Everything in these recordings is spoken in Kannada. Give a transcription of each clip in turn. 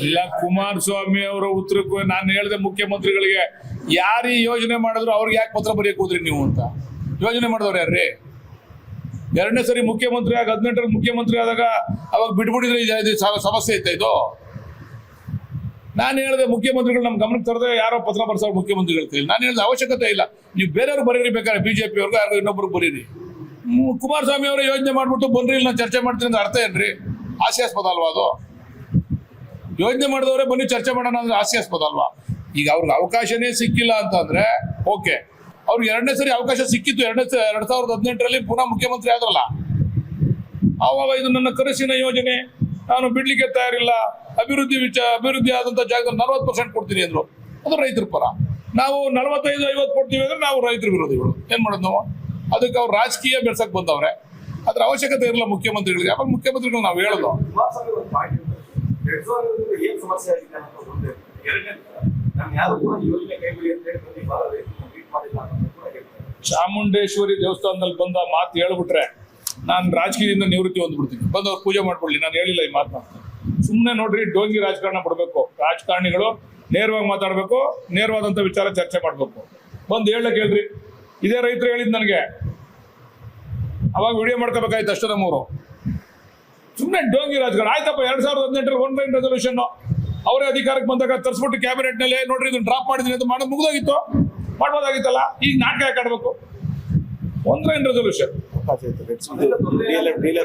ಇಲ್ಲ, ಕುಮಾರಸ್ವಾಮಿ ಅವರ ಉತ್ತರಕ್ಕೂ ನಾನು ಹೇಳಿದೆ ಮುಖ್ಯಮಂತ್ರಿಗಳಿಗೆ, ಯಾರು ಈ ಯೋಜನೆ ಮಾಡಿದ್ರು ಅವ್ರಿಗೆ ಯಾಕೆ ಪತ್ರ ಬರೆಯಕ್ಕೆ ಹೋದ್ರಿ ನೀವು ಅಂತ. ಯೋಜನೆ ಮಾಡಿದವ್ರು ಯಾರ್ರಿ? ಎರಡನೇ ಸರಿ ಮುಖ್ಯಮಂತ್ರಿ ಆಗ 18ರಲ್ಲಿ ಮುಖ್ಯಮಂತ್ರಿ ಆದಾಗ ಅವಾಗ ಬಿಟ್ಬಿಟ್ಟಿದ್ರೆ ಇದು ಸಮಸ್ಯೆ ಇತ್ತ ಇದು? ನಾನು ಹೇಳಿದೆ ಮುಖ್ಯಮಂತ್ರಿಗಳು ನಮ್ಮ ಗಮನಕ್ಕೆ ತರದೆ ಯಾರೋ ಪತ್ರ ಬರ್ಸೋರು ಮುಖ್ಯಮಂತ್ರಿಗಳು ಕೈಲಿ. ನಾನು ಹೇಳಿದ ಅವಶ್ಯಕತೆ ಇಲ್ಲ, ನೀವು ಬೇರೆಯವ್ರು ಬರೀರಿ, ಬೇಕಾದ್ರೆ ಬಿಜೆಪಿ ಅವ್ರಿಗೆ ಯಾರು ಇನ್ನೊಬ್ರಿಗೆ ಬರೀರಿ. ಕುಮಾರಸ್ವಾಮಿ ಅವರ ಯೋಜನೆ ಮಾಡ್ಬಿಟ್ಟು ಬನ್ರಿ ನಾನು ಚರ್ಚೆ ಮಾಡ್ತೀನಿ ಅಂದ್ರೆ ಅರ್ಥ ಏನ್ರಿ? ಹಾಸ್ಯಾಸ್ಪದ ಅಲ್ವಾ ಅದು? ಯೋಜನೆ ಮಾಡಿದವರೇ ಬನ್ನಿ ಚರ್ಚೆ ಮಾಡೋಣ ಅಂದ್ರೆ ಹಾಸ್ಯಾಸ್ಪದ ಅಲ್ವಾ? ಈಗ ಅವ್ರಿಗೆ ಅವಕಾಶನೇ ಸಿಕ್ಕಿಲ್ಲ ಅಂತಂದ್ರೆ ಓಕೆ, ಅವ್ರಿಗೆ ಎರಡನೇ ಸರಿ ಅವಕಾಶ ಸಿಕ್ಕಿತ್ತು. 2018ರಲ್ಲಿ ಪುನಃ ಮುಖ್ಯಮಂತ್ರಿ ಆದ್ರಲ್ಲ, ಆವಾಗ ಇದು ನನ್ನ ಕನಸಿನ ಯೋಜನೆ, ನಾನು ಬಿಡ್ಲಿಕ್ಕೆ ತಯಾರಿಲ್ಲ, ಅಭಿವೃದ್ಧಿ ಆದಂತ ಜಾಗದಲ್ಲಿ 40% ಕೊಡ್ತೀನಿ ಅಂದ್ರು. ಅದು ರೈತರ ಪರ. ನಾವು 45-50 ಕೊಡ್ತೀವಿ ಅಂದ್ರೆ ನಾವು ರೈತರ ವಿರೋಧಿಗಳು. ಏನ್ ಮಾಡೋದು ನಾವು? ಅದಕ್ಕೆ ಅವ್ರು ರಾಜಕೀಯ ಬೆಳ್ಸಕ್ ಬಂದವ್ರೆ. ಅದ್ರ ಅವಶ್ಯಕತೆ ಇರಲ್ಲ ಮುಖ್ಯಮಂತ್ರಿಗಳಿಗೆ. ಆಮೇಲೆ ಮುಖ್ಯಮಂತ್ರಿಗಳು ನಾವು ಹೇಳೋದು ಚಾಮುಂಡೇಶ್ವರಿ ದೇವಸ್ಥಾನದಲ್ಲಿ ಬಂದ ಮಾತು ಹೇಳ್ಬಿಟ್ರೆ ನಾನು ರಾಜಕೀಯದಿಂದ ನಿವೃತ್ತಿ ಹೊಂದ್ಬಿಡ್ತೀನಿ. ಬಂದವ್ರು ಪೂಜೆ ಮಾಡ್ಕೊಳ್ಳಿ, ನಾನು ಹೇಳಿಲ್ಲ ಈ ಮಾತನ್ನ. ಸುಮ್ಮನೆ ನೋಡ್ರಿ, ಡೋಂಗಿ ರಾಜಕಾರಣ ಬಿಡಬೇಕು. ರಾಜಕಾರಣಿಗಳು ನೇರವಾಗಿ ಮಾತಾಡಬೇಕು, ನೇರವಾದಂಥ ವಿಚಾರ ಚರ್ಚೆ ಮಾಡಬೇಕು. ಬಂದು ಹೇಳಕ್ಕೆ ಹೇಳ್ರಿ, ಇದೇ ರೈತರು ಹೇಳಿದ್ ನನಗೆ, ಅವಾಗ ವಿಡಿಯೋ ಮಾಡ್ಕೋಬೇಕಾಯ್ತು ಅಷ್ಟೇ ನಮ್ಮವರು. ಸುಮ್ಮನೆ ಡೋಂಗಿ ರಾಜಕಾರಣ ಆಯ್ತಪ್ಪ. 2018ರಲ್ಲಿ ಒನ್ ರೆಸಲ್ಯೂಷನ್ ಅವರೇ ಅಧಿಕಾರಕ್ಕೆ ಬಂದಾಗ ತರಿಸ್ಬಿಟ್ಟು ಕ್ಯಾಬಿನೆಟ್ ನಲ್ಲಿ ನೋಡ್ರಿ ಇದನ್ನ ಡ್ರಾಪ್ ಮಾಡಿದೀನಿ ಅಂತ ಮಾಡೋದು ಮುಗಿದೋಗಿತ್ತು, ಮಾಡ್ಬೋದಾಗಿತ್ತಲ್ಲ. ಈಗ ನಾಟಕ ಯಾಕೆ ಆಡ್ಬೇಕು? ಒನ್ ರೆಸಲ್ಯೂಷನ್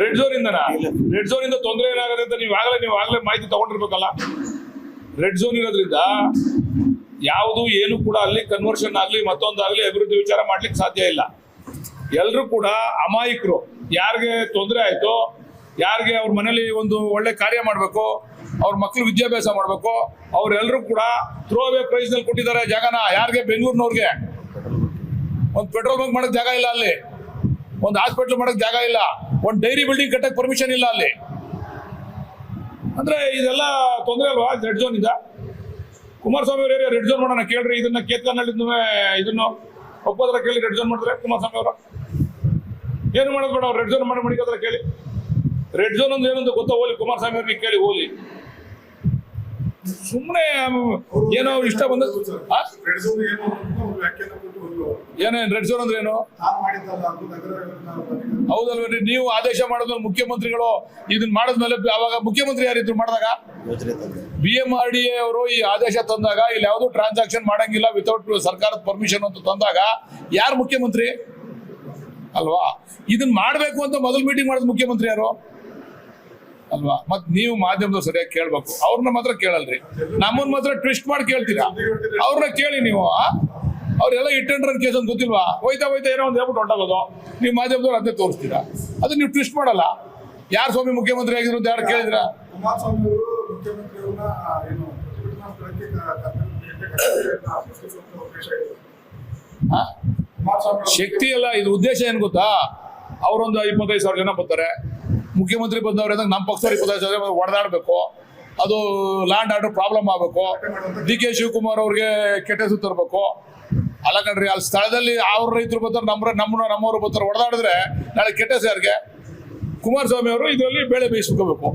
ರೆಡ್ ಝೋನ್ ಇಂದ ತೊಂದರೆ ಏನಾಗುತ್ತೆ ಅಂತ ನೀವು ಆಗ್ಲೇ ಮಾಹಿತಿ ತಗೊಂಡಿರ್ಬೇಕಲ್ಲ. ರೆಡ್ ಝೋನ್ ಇರೋದ್ರಿಂದ ಯಾವುದು ಏನು ಕೂಡ ಅಲ್ಲಿ ಕನ್ವರ್ಷನ್ ಆಗ್ಲಿ ಮತ್ತೊಂದಾಗ್ಲಿ ಅಭಿವೃದ್ಧಿ ವಿಚಾರ ಮಾಡ್ಲಿಕ್ಕೆ ಸಾಧ್ಯ ಇಲ್ಲ. ಎಲ್ರು ಕೂಡ ಅಮಾಯಕರು. ಯಾರಿಗೆ ತೊಂದರೆ ಆಯ್ತು, ಯಾರಿಗೆ ಅವ್ರ ಮನೇಲಿ ಒಂದು ಒಳ್ಳೆ ಕಾರ್ಯ ಮಾಡ್ಬೇಕು, ಅವ್ರ ಮಕ್ಳು ವಿದ್ಯಾಭ್ಯಾಸ ಮಾಡ್ಬೇಕು, ಅವ್ರೆಲ್ರು ಕೂಡ ಥ್ರೋ ಅವೇ ಪ್ರೈಸ್ ನಲ್ಲಿ ಕೊಟ್ಟಿದ್ದಾರೆ ಜಾಗನ. ಯಾರಿಗೆ? ಬೆಂಗಳೂರಿನವ್ರಿಗೆ. ಒಂದು ಪೆಟ್ರೋಲ್ ಬಂಕ್ ಮಾಡಕ್ ಜಾಗ ಇಲ್ಲ ಅಲ್ಲಿ, ಒಂದು ಹಾಸ್ಪಿಟಲ್ ಮಾಡಕ್ ಜಾಗ ಇಲ್ಲ, ಒಂದು ಡೈರಿ ಬಿಲ್ಡಿಂಗ್ ಕಟ್ಟಕ್ ಪರ್ಮಿಷನ್ ಇಲ್ಲ ಅಲ್ಲಿ. ಅಂದ್ರೆ ಇದೆಲ್ಲ ತೊಂದರೆ ಅಲ್ವಾ ರೆಡ್ ಝೋನ್ ಇಂದ? ಕುಮಾರಸ್ವಾಮಿ ಅವರೇ ರೆಡ್ ಝೋನ್ ಮಾಡೋಣ ಕೇಳ್ರಿ, ಇದನ್ನ ಕೇತ್ಕನ್ನಳ್ಳಿದ್ನು ಇದನ್ನು ಒಪ್ಪೋದ್ರ ಕೇಳಿ. ರೆಡ್ ಝೋನ್ ಮಾಡಿದ್ರೆ ಕುಮಾರಸ್ವಾಮಿ ಅವರು ಏನು ಮಾಡೋದು ಬೇಡ, ಅವ್ರು ರೆಡ್ ಝೋನ್ ಮಾಡಿಕೋದ್ರ ಕೇಳಿ. ರೆಡ್ ಝೋನ್ ಅಂದ್ರೆ ಏನಂತ ಗೊತ್ತಾ? ಹೋಲಿ ಕುಮಾರಸ್ವಾಮಿ ಅವ್ರಿಗೆ ಕೇಳಿ, ಹೋಲಿ. ಸುಮ್ಮನೆ ಏನೋ ಇಷ್ಟ ಬಂದ ಏನೇನು ರೆಡ್ ಝೋನ್ ಅಂದ್ರೆ ಏನು? ಹೌದಲ್ವೇನ್ರಿ? ನೀವು ಆದೇಶ ಮಾಡಿದ್ಮೇಲೆ ಮುಖ್ಯಮಂತ್ರಿಗಳು ಇದನ್ನ ಮಾಡಿದ್ಮೇಲೆ, ಅವಾಗ ಮುಖ್ಯಮಂತ್ರಿ ಯಾರಿದ್ರು ಮಾಡಿದಾಗ? BMRDA ಅವರು ಈ ಆದೇಶ ತಂದಾಗ, ಇಲ್ಲಿ ಯಾವ್ದು ಟ್ರಾನ್ಸಾಕ್ಷನ್ ಮಾಡಂಗಿಲ್ಲ ವಿತೌಟ್ ಸರ್ಕಾರದ ಪರ್ಮಿಷನ್ ಅಂತ ತಂದಾಗ ಯಾರು ಮುಖ್ಯಮಂತ್ರಿ ಅಲ್ವಾ? ಇದನ್ನ ಮಾಡ್ಬೇಕು ಅಂತ ಮೊದಲು ಮೀಟಿಂಗ್ ಮಾಡಿದ ಮುಖ್ಯಮಂತ್ರಿ ಯಾರು ಅಲ್ವಾ? ಮತ್ ನೀವು ಮಾಧ್ಯಮದವ್ರು ಸರಿಯಾಗಿ ಕೇಳ್ಬೇಕು. ಅವ್ರನ್ನ ಮಾತ್ರ ಕೇಳಲ್ರಿ, ನಮ್ಮನ್ನ ಮಾತ್ರ ಟ್ವಿಸ್ಟ್ ಮಾಡಿ ಕೇಳ್ತೀರಾ. ಅವ್ರನ್ನ ಕೇಳಿ ನೀವು. ಅವ್ರೆಲ್ಲ ಇಟ್ಟಂಡ್ರ ಕೇಸ್ ಅಂತ ಗೊತ್ತಿಲ್ವಾ? ಹೋಯ್ತಾ ಏನೋ ಒಂದು ಹೇಳ್ಬಿಟ್ಟು ಹೊಂಟಾಗೋದು. ನೀವು ಮಾಧ್ಯಮದವ್ರು ಅದೇ ತೋರಿಸ್ತೀರಾ, ಅದು ನೀವು ಟ್ವಿಸ್ಟ್ ಮಾಡಲ್ಲ. ಯಾರು ಸ್ವಾಮಿ ಮುಖ್ಯಮಂತ್ರಿ ಆಗಿದ್ರು ಅಂತ ಯಾರು ಕೇಳಿದ್ರ? ಶಕ್ತಿ ಅಲ್ಲ, ಇದು ಉದ್ದೇಶ ಏನ್ ಗೊತ್ತಾ? ಅವರೊಂದು 25,000 ಜನ ಬರ್ತಾರೆ, ಮುಖ್ಯಮಂತ್ರಿ ಬಂದವ್ರೆ ಅಂದ್ರೆ ನಮ್ಮ ಪಕ್ಷದವ್ರು 25,000 ಜನ ಹೊಡೆದಾಡ್ಬೇಕು, ಅದು ಲ್ಯಾಂಡ್ ಆರ್ಡರ್ ಪ್ರಾಬ್ಲಮ್ ಆಗ್ಬೇಕು, DK ಶಿವಕುಮಾರ್ ಅವ್ರಿಗೆ ಕೆಟ್ಟ ಹೆಸರು ತರಬೇಕು. ಅಲ್ಲ ಕಣ್ರಿ, ಅಲ್ಲಿ ಸ್ಥಳದಲ್ಲಿ ಅವ್ರ ರೈತರು ಬರ್ತಾರೆ, ನಮ್ಮವರು ಬರ್ತಾರೆ, ಹೊಡೆದಾಡಿದ್ರೆ ನಾಳೆ ಕೆಟ್ಟ ಹೆಸರು ಯಾರಿಗೆ? ಕುಮಾರಸ್ವಾಮಿ ಅವರು ಇದರಲ್ಲಿ ಬೆಳೆ ಬೇಯಿಸ್ಕೋಬೇಕು.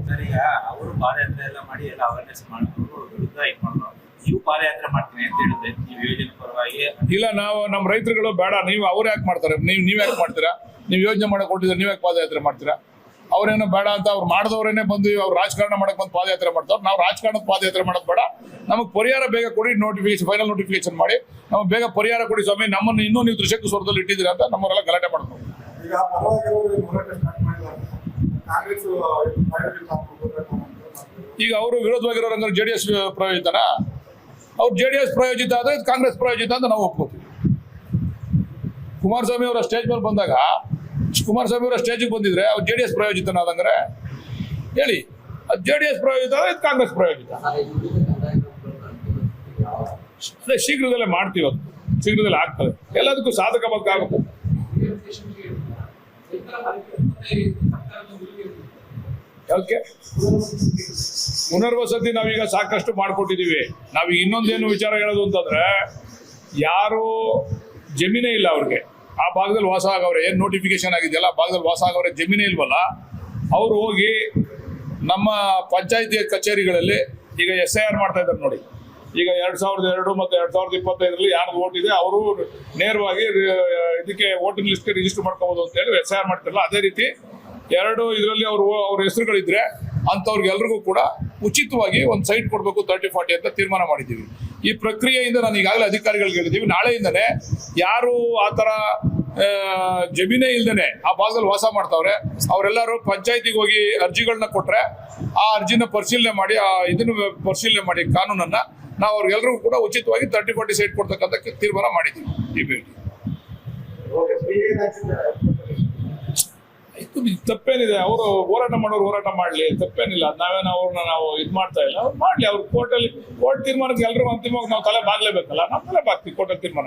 ಇಲ್ಲ, ನಾವು ನಮ್ಮ ರೈತರುಗಳು ಬೇಡ, ನೀವು ಅವ್ರು ಯಾಕೆ ಮಾಡ್ತಾರೆ? ನೀವ್ ಯಾಕೆ ಮಾಡ್ತೀರಾ? ನೀವು ಯೋಜನೆ ಮಾಡಕ್ ಕೊಟ್ಟಿದ್ರೆ ನೀವ್ ಯಾಕೆ ಪಾದಯಾತ್ರೆ ಮಾಡ್ತೀರಾ? ಅವ್ರೇನೋ ಬೇಡ ಅಂತ ಅವ್ರು ಮಾಡಿದವ್ರೇನೆ ಬಂದು ಅವ್ರು ರಾಜಕಾರಣ ಮಾಡಕ್ ಬಂದು ಪಾದಯಾತ್ರೆ ಮಾಡ್ತಾರೆ. ನಾವು ರಾಜಕಾರಣದ ಪಾದಯಾತ್ರೆ ಮಾಡೋದು ಬೇಡ, ನಮಗೆ ಪರಿಹಾರ ಬೇಗ ಕೊಡಿ, ಫೈನಲ್ ನೋಟಿಫಿಕೇಶನ್ ಮಾಡಿ ನಮಗೆ ಬೇಗ ಪರಿಹಾರ ಕೊಡಿ ಸ್ವಾಮಿ, ನಮ್ಮನ್ನು ಇನ್ನೂ ನೀವು ದೃಶ್ಯಕ್ಕೆ ಸ್ವರದಲ್ಲಿ ಇಟ್ಟಿದ್ದೀರಾ ಅಂತ ನಮ್ಮವರೆಲ್ಲ ಗಲಾಟೆ ಮಾಡ್ತಾರೆ. ಈಗ ಅವರು ವಿರೋಧವಾಗಿರೋರಂದ್ರೆ JDS ಪ್ರಾಯೋಜಿತನ? ಅವ್ರು JDS ಪ್ರಾಯೋಜಿತ ಆದ್ರೆ ಕಾಂಗ್ರೆಸ್ ಪ್ರಾಯೋಜಿತ ಅಂತ ನಾವು ಒಪ್ಕೋತೀವಿ. ಕುಮಾರಸ್ವಾಮಿ ಅವರ ಸ್ಟೇಜ್ ಮೇಲೆ ಬಂದಾಗ, ಕುಮಾರಸ್ವಾಮಿ ಅವರ ಸ್ಟೇಜಿಗೆ ಬಂದಿದ್ರೆ ಅವ್ರು JDS ಪ್ರಾಯೋಜಿತನಾದಂದ್ರೆ ಹೇಳಿ, ಅದು JDS ಪ್ರಾಯೋಜಿತ ಆದ್ರೆ ಕಾಂಗ್ರೆಸ್ ಪ್ರಾಯೋಜಿತ. ಅದೇ ಶೀಘ್ರದಲ್ಲೇ ಮಾಡ್ತೀವಿ, ಅದು ಶೀಘ್ರದಲ್ಲೇ ಆಗ್ತದೆ. ಎಲ್ಲದಕ್ಕೂ ಸಾಧಕ ಬಾಧಕ ಆಗಬೇಕು. ಯಾಕೆ ಪುನರ್ವಸತಿ ನಾವೀಗ ಸಾಕಷ್ಟು ಮಾಡಿಕೊಟ್ಟಿದ್ದೀವಿ. ನಾವೀಗ ಇನ್ನೊಂದೇನು ವಿಚಾರ ಹೇಳೋದು ಅಂತಂದ್ರೆ, ಯಾರು ಜಮೀನೇ ಇಲ್ಲ ಅವ್ರಿಗೆ, ಆ ಭಾಗದಲ್ಲಿ ವಾಸ ಆಗವ್ರೆ, ಏನು ನೋಟಿಫಿಕೇಶನ್ ಆಗಿದೆಯಲ್ಲ ಆ ಭಾಗದಲ್ಲಿ ವಾಸ ಆಗವ್ರೆ, ಜಮೀನೇ ಇಲ್ವಲ್ಲ, ಅವ್ರು ಹೋಗಿ ನಮ್ಮ ಪಂಚಾಯಿತಿ ಕಚೇರಿಗಳಲ್ಲಿ ಈಗ SIR ಮಾಡ್ತಾ ಇದ್ದಾರೆ ನೋಡಿ. ಈಗ 2002 ಮತ್ತು 2025 ಯಾರು ವೋಟ್ ಇದೆ ಅವರು ನೇರವಾಗಿ ಇದಕ್ಕೆ ವೋಟಿಂಗ್ ಲಿಸ್ಟ್ ರಿಜಿಸ್ಟರ್ ಮಾಡ್ಕೋಬಹುದು ಅಂತ ಹೇಳಿ SIR ಮಾಡ್ತಾರಲ್ಲ, ಅದೇ ರೀತಿ ಇದರಲ್ಲಿ ಅವ್ರ ಹೆಸರುಗಳಿದ್ರೆ ಅಂಥವ್ರಿಗೆಲ್ರಿಗೂ ಕೂಡ ಉಚಿತವಾಗಿ ಒಂದು ಸೈಟ್ ಕೊಡಬೇಕು 30-40 ಅಂತ ತೀರ್ಮಾನ ಮಾಡಿದ್ದೀವಿ. ಈ ಪ್ರಕ್ರಿಯೆಯಿಂದ ನಾನು ಈಗಾಗಲೇ ಅಧಿಕಾರಿಗಳಿಗೆ ಹೇಳಿದ್ದೀವಿ, ನಾಳೆಯಿಂದನೇ ಯಾರು ಆ ಥರ ಜಮೀನೇ ಇಲ್ದೇನೆ ಆ ಭಾಗದಲ್ಲಿ ವಾಸ ಮಾಡ್ತಾವ್ರೆ ಅವರೆಲ್ಲರೂ ಪಂಚಾಯತಿಗೆ ಹೋಗಿ ಅರ್ಜಿಗಳನ್ನ ಕೊಟ್ರೆ ಆ ಅರ್ಜಿನ ಪರಿಶೀಲನೆ ಮಾಡಿ ಕಾನೂನನ್ನ ನಾವು ಅವ್ರಿಗೆಲ್ಲರಿಗೂ ಕೂಡ ಉಚಿತವಾಗಿ 30-40 ಸೈಟ್ ಕೊಡ್ತಕ್ಕಂಥ ತೀರ್ಮಾನ ಮಾಡಿದ್ದೀವಿ. ಈ ಭೇಟಿ ತಪ್ಪೇನಿದೆ, ಅವರು ಹೋರಾಟ ಮಾಡೋರು ಹೋರಾಟ ಮಾಡ್ಲಿ, ತಪ್ಪೇನಿಲ್ಲ. ನಾವು ಇದು ಮಾಡ್ತಾ ಇಲ್ಲ, ಅವ್ರು ಮಾಡ್ಲಿ. ಅವ್ರು ಕೋರ್ಟ್ ತೀರ್ಮಾನಕ್ಕೆ ಎಲ್ಲರೂ ಅಂತಿಮವಾಗಿ ನಾವು ತಲೆ ಬಾಗ್ಲೇಬೇಕಲ್ಲ, ನಾವು ತಲೆ ಬಾಗ್ತೀವಿ ಕೋರ್ಟಲ್ಲಿ ತೀರ್ಮಾನ.